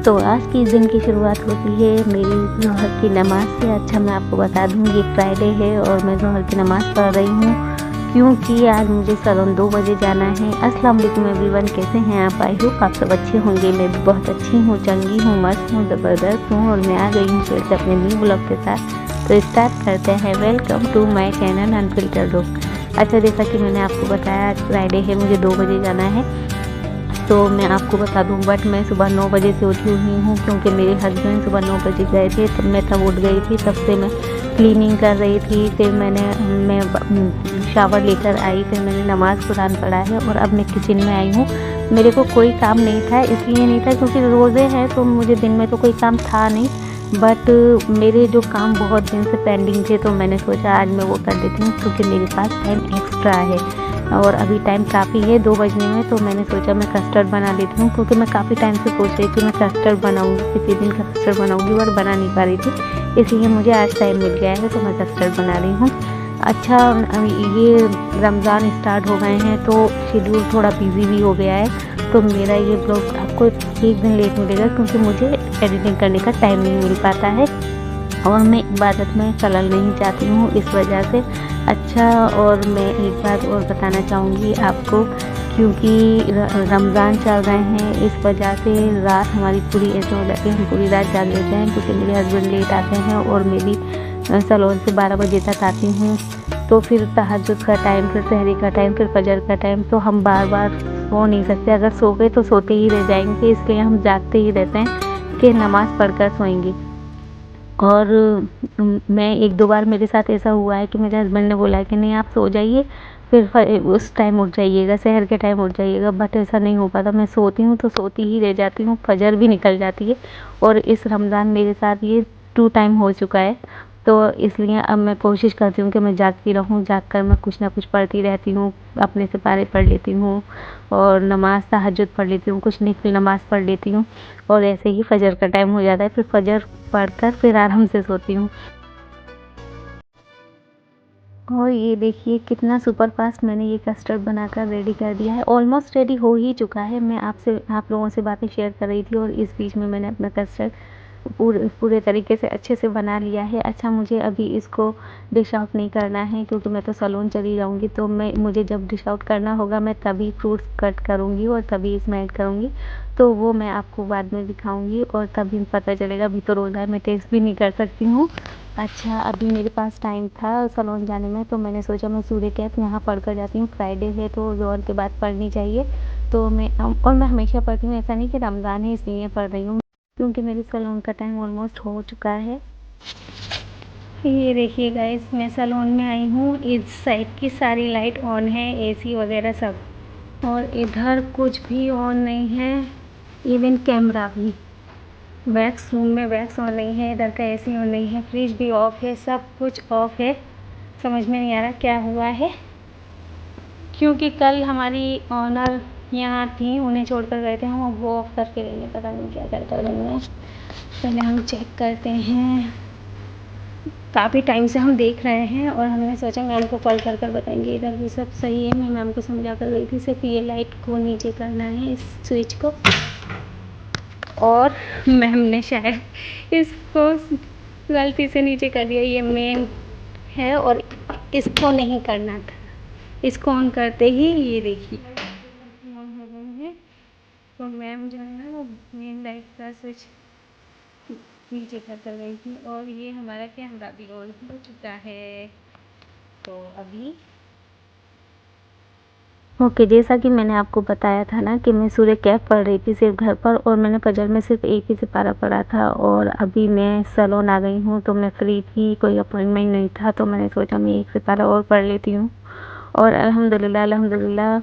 तो आज की दिन की शुरुआत होती है मेरी ज़ोहर की नमाज़ से। अच्छा, मैं आपको बता दूँ ये फ्राइडे है और मैं ज़ोहर की नमाज़ पढ़ रही हूँ क्योंकि आज मुझे सैलून 2 बजे जाना है। अस्सलाम वालेकुम एवरीवन, कैसे हैं आप? आई होप आप सब अच्छे होंगे। मैं भी बहुत अच्छी हूँ, चंगी हूँ, मस्त हूँ, ज़बरदस्त हूँ और मैं आ गई हूँ फिर से अपने न्यू ब्लॉग के साथ। तो स्टार्ट करते हैं। Welcome to my channel unfiltered look. अच्छा, जैसा कि मैंने आपको बताया आज फ्राइडे है, मुझे 2 बजे जाना है। तो मैं आपको बता दूं बट मैं सुबह 9 बजे से उठी हुई हूँ क्योंकि मेरे हस्बैंड सुबह 9 बजे गए थे, तब मैं उठ गई थी। तब से मैं क्लीनिंग कर रही थी, फिर मैं शावर लेकर आई, फिर मैंने नमाज़ कुरान पढ़ा है और अब मैं किचन में आई हूँ। मेरे को कोई काम नहीं था, इसलिए नहीं था क्योंकि रोज़े हैं तो मुझे दिन में तो कोई काम था नहीं, बट मेरे जो काम बहुत दिन से पेंडिंग थे तो मैंने सोचा आज मैं वो कर देती हूँ क्योंकि मेरे पास टाइम एक्स्ट्रा है और अभी टाइम काफ़ी है 2 बजने में। तो मैंने सोचा मैं कस्टर्ड बना लेती हूँ क्योंकि मैं काफ़ी टाइम से सोच रही थी मैं कस्टर्ड बनाऊँगी, किसी दिन का कस्टर्ड बनाऊँगी बट बना नहीं पा रही थी, इसलिए मुझे आज टाइम मिल गया है तो मैं कस्टर्ड बना रही हूँ। अच्छा, ये रमज़ान स्टार्ट हो गए हैं तो शेड्यूल थोड़ा बिज़ी भी हो गया है, तो मेरा ये ब्लॉग आपको एक दिन लेट मिलेगा क्योंकि मुझे एडिटिंग करने का टाइम नहीं मिल पाता है और मैं इबादत में खलल नहीं चाहती हूँ इस वजह से। अच्छा, और मैं एक बात और बताना चाहूँगी आपको क्योंकि रमज़ान चल रहे हैं, इस वजह से रात हमारी पूरी ऐसे हो जाती है, हम पूरी रात जाग लेते हैं क्योंकि मेरे हस्बैंड लेट आते हैं और मेरी सैलून से 12 बजे तक आती हूँ। तो फिर तहज्जुद का टाइम, फिर सहरी का टाइम, फिर फजर का टाइम, तो हम बार बार सो नहीं सकते। अगर सो गए तो सोते ही रह जाएंगे, इसलिए हम जागते ही रहते हैं कि नमाज़ पढ़कर सोएंगे। और मैं 1-2 बार मेरे साथ ऐसा हुआ है कि मेरे हस्बैंड ने बोला है कि नहीं आप सो जाइए, फिर उस टाइम उठ जाइएगा, सहर के टाइम उठ जाइएगा, बट ऐसा नहीं हो पाता। मैं सोती हूँ तो सोती ही रह जाती हूँ, फजर भी निकल जाती है और इस रमज़ान मेरे साथ ये 2 टाइम हो चुका है। तो इसलिए अब मैं कोशिश करती हूँ कि मैं जागती रहूँ, जाग कर मैं कुछ ना कुछ पढ़ती रहती हूँ, अपने सिपारे पढ़ लेती हूँ और नमाज़ तहज्जुद पढ़ लेती हूँ, कुछ नफिल नमाज़ पढ़ लेती हूँ और ऐसे ही फजर का टाइम हो जाता है, फिर फजर पढ़कर फिर आराम से सोती हूँ। और ये देखिए कितना सुपर फास्ट मैंने ये कस्टर्ड बनाकर रेडी कर दिया है, ऑलमोस्ट रेडी हो ही चुका है। मैं आप लोगों से बातें शेयर कर रही थी और इस बीच में मैंने अपना कस्टर्ड पूरे तरीके से अच्छे से बना लिया है। अच्छा, मुझे अभी इसको डिश आउट नहीं करना है क्योंकि मैं तो सैलून चली जाऊंगी, तो मुझे जब डिश आउट करना होगा मैं तभी फ्रूट्स कट करूंगी और तभी इसमें ऐड करूंगी, तो वो मैं आपको बाद में दिखाऊंगी और तभी पता चलेगा। अभी तो रोज़ा है, मैं टेस्ट भी नहीं कर सकती हूँ। अच्छा, अभी मेरे पास टाइम था सैलून जाने में तो मैंने सोचा मैं सूर्य कैफ यहाँ पढ़ कर जाती हूँ, फ्राइडे है तो ज़ोहर के बाद पढ़नी चाहिए। तो मैं हमेशा पढ़ती हूँ, ऐसा नहीं कि रमज़ान है इसलिए पढ़ रही हूँ क्योंकि मेरे सैलून का टाइम ऑलमोस्ट हो चुका है। ये देखिए गाइस, मैं सैलून में आई हूँ, इस साइड की सारी लाइट ऑन है, एसी वगैरह सब, और इधर कुछ भी ऑन नहीं है, इवन कैमरा भी। वैक्स रूम में वैक्स ऑन नहीं है, इधर का एसी ऑन नहीं है, फ्रिज भी ऑफ है, सब कुछ ऑफ है। समझ में नहीं आ रहा क्या हुआ है क्योंकि कल हमारी ऑनर यहाँ थी, उन्हें छोड़कर गए थे हम, वो ऑफ करके गई है, पता नहीं क्या करता है। पहले हम चेक करते हैं। काफ़ी टाइम से हम देख रहे हैं और हमने सोचा मैम को कॉल कर बताएंगे। इधर भी सब सही है, मैं मैम को समझा कर गई थी, सिर्फ ये लाइट को नीचे करना है, इस स्विच को, और मैम ने शायद इसको गलती से नीचे कर दिया। ये मेन है और इसको नहीं करना था, इसको ऑन करते ही ये देखिए ऑन हो गए हैं। तो मैम जो है वो मेन लाइट का स्विच नीचे कर गई थी और ये हमारा कैमरा भी ऑन हो चुका है। तो अभी ओके, जैसा कि मैंने आपको बताया था ना कि मैं सूर्य कैफ पढ़ रही थी सिर्फ घर पर और मैंने फजर में सिर्फ एक ही सिपारा पढ़ा था और अभी मैं सैलून आ गई हूँ तो मैं फ्री थी, कोई अपॉइंटमेंट नहीं था, तो मैंने सोचा मैं एक सिपारा और पढ़ लेती हूँ और अल्हम्दुलिल्लाह अल्हम्दुलिल्लाह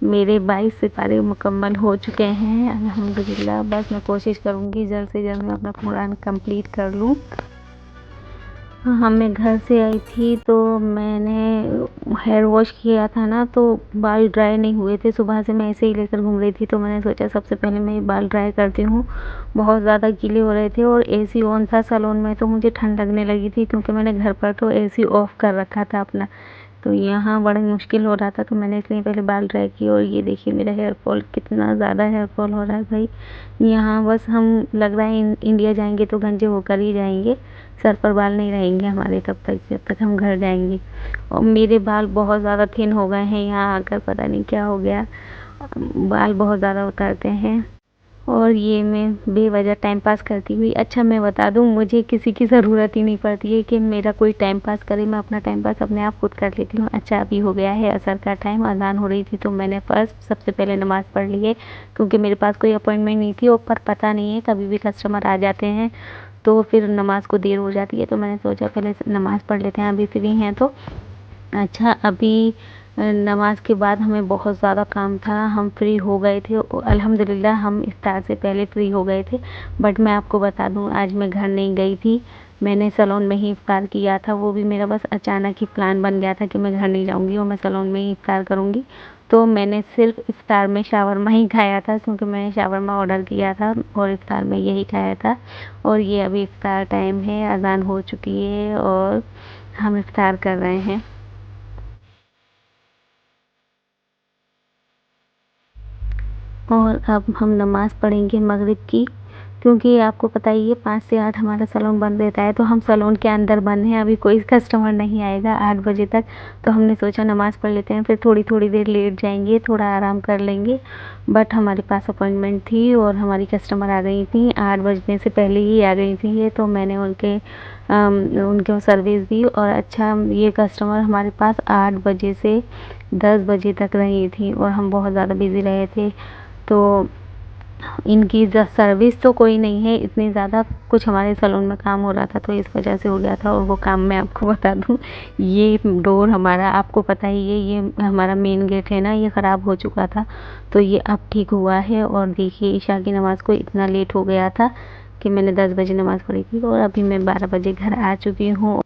मेरे 22 सिपारे मुकम्मल हो चुके हैं अल्हम्दुलिल्लाह। बस मैं कोशिश करूँगी जल्द से जल्द मैं अपना कुरान कंप्लीट कर लूँ। हाँ, मैं घर से आई थी तो मैंने हेयर वॉश किया था ना, तो बाल ड्राई नहीं हुए थे, सुबह से मैं ऐसे ही लेकर घूम रही थी, तो मैंने सोचा सबसे पहले मैं ये बाल ड्राई करती हूँ। बहुत ज़्यादा गीले हो रहे थे और एसी ऑन था सैलून में, तो मुझे ठंड लगने लगी थी क्योंकि मैंने घर पर तो एसी ऑफ़ कर रखा था अपना। तो यहाँ बड़ा मुश्किल हो रहा था, तो मैंने इसलिए पहले बाल ड्राई किए। और ये देखिए मेरा हेयर फॉल, कितना ज़्यादा हेयर फॉल हो रहा है भाई। यहाँ बस हम लग रहा है इंडिया जाएंगे तो गंजे होकर ही जाएंगे, सर पर बाल नहीं रहेंगे हमारे तब तक, जब तक हम घर जाएंगे। और मेरे बाल बहुत ज़्यादा थिन हो गए हैं, यहाँ आकर पता नहीं क्या हो गया, बाल बहुत ज़्यादा उतरते हैं। और ये मैं बेवजह टाइम पास करती हुई, अच्छा मैं बता दूँ, मुझे किसी की ज़रूरत ही नहीं पड़ती है कि मेरा कोई टाइम पास करे, मैं अपना टाइम पास अपने आप खुद कर लेती हूँ। अच्छा अभी हो गया है असर का टाइम, अज़ान हो रही थी, तो मैंने फ़र्स्ट सबसे पहले नमाज़ पढ़ ली है, क्योंकि मेरे पास कोई अपॉइंटमेंट नहीं थी। और पर पता नहीं है, कभी भी कस्टमर आ जाते हैं तो फिर नमाज़ को देर हो जाती है, तो मैंने सोचा पहले नमाज़ पढ़ लेते हैं, अभी फ्री हैं तो। अच्छा अभी नमाज के बाद हमें बहुत ज़्यादा काम था, हम फ्री हो गए थे, अल्हम्दुलिल्लाह हम इफ्तार से पहले फ्री हो गए थे। बट मैं आपको बता दूं, आज मैं घर नहीं गई थी, मैंने सैलून में ही इफ्तार किया था। वो भी मेरा बस अचानक ही प्लान बन गया था कि मैं घर नहीं जाऊंगी और मैं सैलून में ही इफ्तार करूंगी। तो मैंने सिर्फ इफ्तार में शावरमा ही खाया था, क्योंकि मैंने शावरमा ऑर्डर किया था और इफ्तार में यही खाया था। और ये अभी इफ्तार टाइम है, अज़ान हो चुकी है और हम इफ्तार कर रहे हैं। और अब हम नमाज़ पढ़ेंगे मगरिब की, क्योंकि आपको पता ही है 5 से 8 हमारा सैलून बंद रहता है, तो हम सैलून के अंदर बंद हैं, अभी कोई कस्टमर नहीं आएगा 8 बजे तक। तो हमने सोचा नमाज़ पढ़ लेते हैं, फिर थोड़ी थोड़ी देर लेट जाएंगे, थोड़ा आराम कर लेंगे। बट हमारे पास अपॉइंटमेंट थी और हमारी कस्टमर आ गई थी, 8 बजने से पहले ही आ गई थी ये, तो मैंने उनको सर्विस दी। और अच्छा ये कस्टमर हमारे पास 8 बजे से 10 बजे तक रही थी और हम बहुत ज़्यादा बिज़ी रहे थे। तो इनकी सर्विस तो कोई नहीं है इतनी ज़्यादा, कुछ हमारे सैलून में काम हो रहा था तो इस वजह से हो गया था। और वो काम मैं आपको बता दूं, ये डोर हमारा, आपको पता ही है, ये हमारा मेन गेट है ना, ये ख़राब हो चुका था, तो ये अब ठीक हुआ है। और देखिए ईशा की नमाज़ को इतना लेट हो गया था कि मैंने 10 बजे नमाज़ पढ़ी थी और अभी मैं 12 बजे घर आ चुकी हूँ।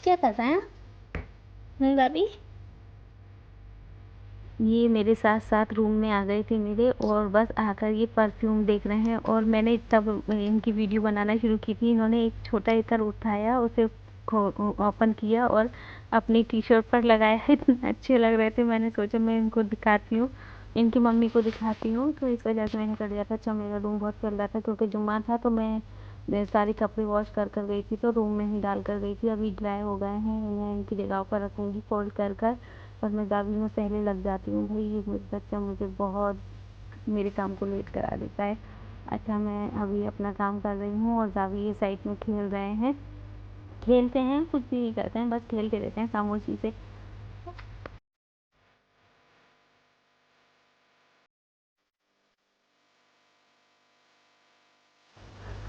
क्या कर रहे हैं भाभी? ये मेरे साथ साथ रूम में आ गए थे मेरे, और बस आकर ये परफ्यूम देख रहे हैं। और मैंने तब इनकी वीडियो बनाना शुरू की थी, इन्होंने एक छोटा इत्र उठाया, उसे ओपन किया और अपनी टी शर्ट पर लगाया। इतने अच्छे लग रहे थे, मैंने सोचा मैं इनको दिखाती हूँ, इनकी मम्मी को दिखाती हूँ, तो इस वजह से मैंने कर दिया था। अच्छा मेरा रूम बहुत चल रहा था क्योंकि जुम्मा था, तो मैं सारे कपड़े वॉश कर कर गई थी, तो रूम में ही डाल कर गई थी, अभी ड्राई हो गए हैं, मैं इनकी जगह पर रखूँगी फोल्ड कर कर। और मैं गावी में पहले लग जाती हूँ भाई, ये मेरा बच्चा मुझे बहुत मेरे काम को लेट करा देता है। अच्छा मैं अभी अपना काम कर रही हूँ और गावी ये साइड में खेल रहे हैं, खेलते हैं कुछ भी नहीं करते हैं, बस खेलते रहते हैं खामोशी से।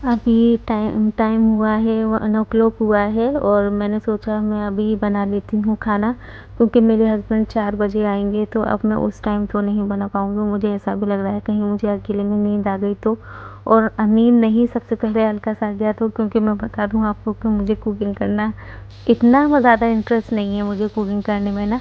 अभी टाइम टाइम हुआ है 1 o'clock हुआ है, और मैंने सोचा मैं अभी बना लेती हूँ खाना, क्योंकि मेरे हस्बैंड 4 बजे आएंगे, तो अब मैं उस टाइम तो नहीं बना पाऊँगी। मुझे ऐसा भी लग रहा है कहीं मुझे अकेले में नींद आ गई तो, और नींद नहीं, सबसे पहले हल्का सा आ गया तो, क्योंकि मैं बता दूँ आपको कि मुझे कुकिंग करना इतना ज़्यादा इंटरेस्ट नहीं है मुझे कुकिंग करने में ना,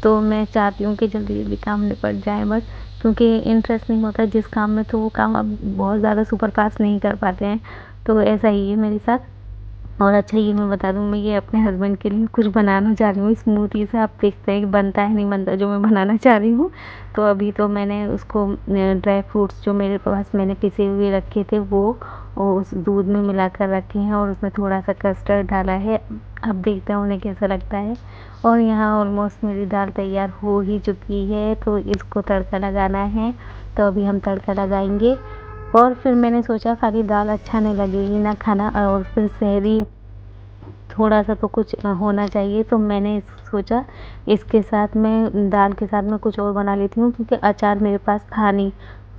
तो मैं चाहती हूँ कि जल्दी जल्दी काम निपट जाए बस, क्योंकि इंटरेस्ट नहीं होता जिस काम में, तो वो काम अब बहुत ज़्यादा सुपर फास्ट नहीं कर पाते हैं, तो ऐसा ही है मेरे साथ। और अच्छा ये मैं बता दूँ, मैं ये अपने हस्बैंड के लिए कुछ बनाना चाह रही हूँ स्मूथी से, आप देखते हैं कि बनता है नहीं बनता जो मैं बनाना चाह रही हूँ। तो अभी तो मैंने उसको ड्राई फ्रूट्स जो मेरे पास मैंने पिसे हुए रखे थे वो उस दूध में मिलाकर रखे हैं, और उसमें थोड़ा सा कस्टर्ड डाला है, अब देखते हैं उन्हें कैसा लगता है। और यहाँ ऑलमोस्ट मेरी दाल तैयार हो ही चुकी है, तो इसको तड़का लगाना है, तो अभी हम तड़का लगाएंगे। और फिर मैंने सोचा खाली दाल अच्छा नहीं लगेगी ना खाना, और फिर सहरी थोड़ा सा तो कुछ होना चाहिए, तो मैंने सोचा इसके साथ मैं दाल के साथ में कुछ और बना लेती हूँ, क्योंकि अचार मेरे पास था नहीं,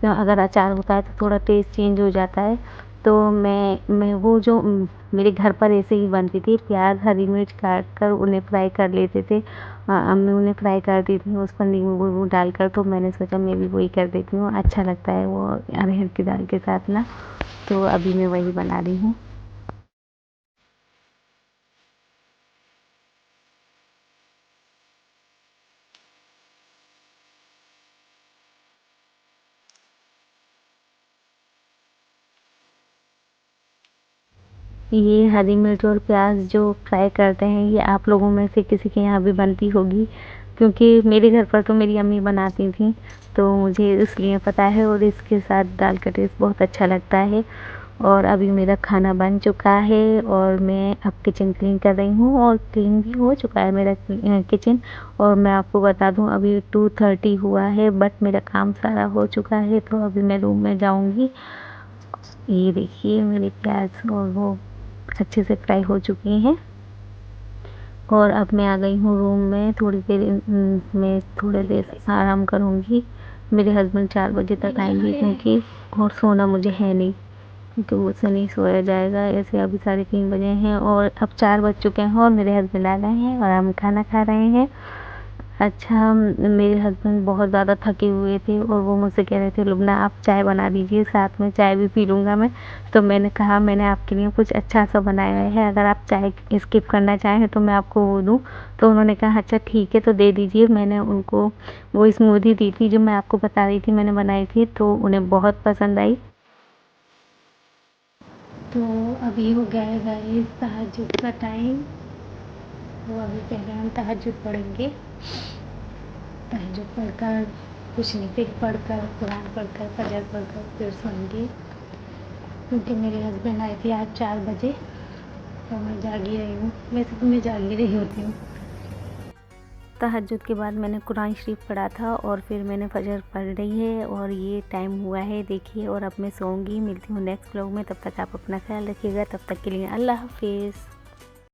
तो अगर अचार होता है तो थोड़ा टेस्ट चेंज हो जाता है। तो मैं वो जो मेरे घर पर ऐसे ही बनती थी, प्याज हरी मिर्च काट कर उन्हें फ्राई कर लेते थे, अम्मी उन्हें फ्राई करती थी उस पर नींबू वीबू डालकर, तो मैंने सोचा मैं भी वही कर देती हूँ, अच्छा लगता है वो अरहर की दाल के साथ ना, तो अभी मैं वही बना रही हूँ। ये हरी मिर्च और प्याज जो फ्राई करते हैं, ये आप लोगों में से किसी के यहाँ भी बनती होगी, क्योंकि मेरे घर पर तो मेरी अम्मी बनाती थी, तो मुझे इसलिए पता है। और इसके साथ दाल का टेस्ट बहुत अच्छा लगता है। और अभी मेरा खाना बन चुका है और मैं अब किचन क्लीन कर रही हूँ, और क्लीन भी हो चुका है मेरा किचन। और मैं आपको बता दूँ, अभी 2:30 हुआ है, बट मेरा काम सारा हो चुका है। तो अभी मैं रूम में जाऊँगी। ये देखिए मेरे प्याज और वो अच्छे से फ्राई हो चुकी हैं। और अब मैं आ गई हूँ रूम में। थोड़ी देर मैं थोड़ी देर आराम करूँगी। मेरे हस्बैंड 4 बजे तक आएंगे, क्योंकि और सोना मुझे है नहीं, क्योंकि मुझसे नहीं सोया जाएगा। ऐसे अभी 3:30 बजे हैं और अब 4 बज चुके हैं और मेरे हस्बैंड आ गए हैं और हम खाना खा रहे हैं। अच्छा, मेरे हस्बैंड बहुत ज़्यादा थके हुए थे और वो मुझसे कह रहे थे, लुबना आप चाय बना दीजिए, साथ में चाय भी पी लूँगा मैं। तो मैंने कहा, मैंने आपके लिए कुछ अच्छा सा बनाया है, अगर आप चाय स्किप करना चाहें तो मैं आपको वो दूँ। तो उन्होंने कहा अच्छा ठीक है, तो दे दीजिए। मैंने उनको वो स्मूदी दी थी जो मैं आपको बता रही थी मैंने बनाई थी, तो उन्हें बहुत पसंद आई। तो अभी हो गया है गाइस तहज्जुद का टाइम। तो अभी पहले हम तहज्जुद पढ़ेंगे। तहज्जुद पढ़कर, कुछ नहीं, पढ़कर, कुरान पढ़कर, फजर पढ़कर फिर सोएंगे, क्योंकि मेरे हस्बैंड आए थे आज 4 बजे। तो मैं जागी रही हूँ, वैसे तो मैं जागी रही होती हूँ। तहज्जुद के बाद मैंने कुरान शरीफ पढ़ा था और फिर मैंने फजर पढ़ रही है और ये टाइम हुआ है देखिए। और अब मैं सोऊंगी। मिलती हूँ नेक्स्ट व्लॉग में, तब तक आप अपना ख्याल रखिएगा। तब तक के लिए अल्लाह हाफिज़।